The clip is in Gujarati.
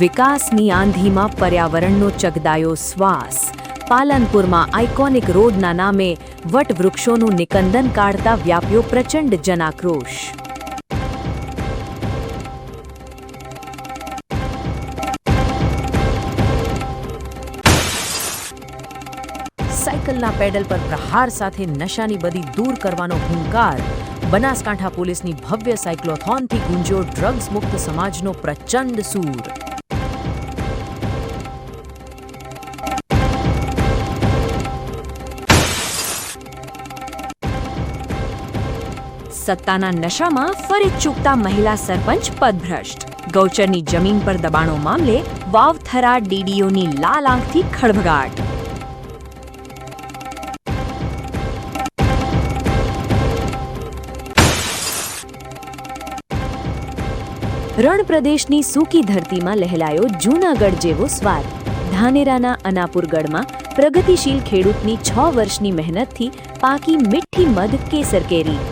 વિકાસની આંધીમાં પર્યાવરણનો ચગદાયો શ્વાસ. પાલનપુરમાં આઇકોનિક રોડના નામે વટવૃક્ષોનું નિકંદન કાઢતા વ્યાપ્યો પ્રચંડ જનાક્રોશ. સાયકલના પેડલ પર પ્રહાર સાથે નશાની બધી દૂર કરવાનો હુંકાર. બનાસકાંઠા પોલીસની ભવ્ય સાયક્લોથોનથી ગુંજ્યો ડ્રગ્સ મુક્ત સમાજનો પ્રચંડ સૂર. સત્તાના નશામાં ફરી ચૂકતા મહિલા સરપંચ પદભ્રષ્ટ. ગૌચરની જમીન પર દબાણો મામલે વાવથરા ડીડીઓની લાલ આંખથી ખળભળાટ. રણ પ્રદેશની સૂકી ધરતીમાં લહેલાયો જૂનાગઢ જેવો સ્વાદ. ધાનેરાના અનાપુરગઢમાં પ્રગતિશીલ ખેડૂતની 6 વર્ષની મહેનતથી પાકી મીઠી મધ કેસર કેરી.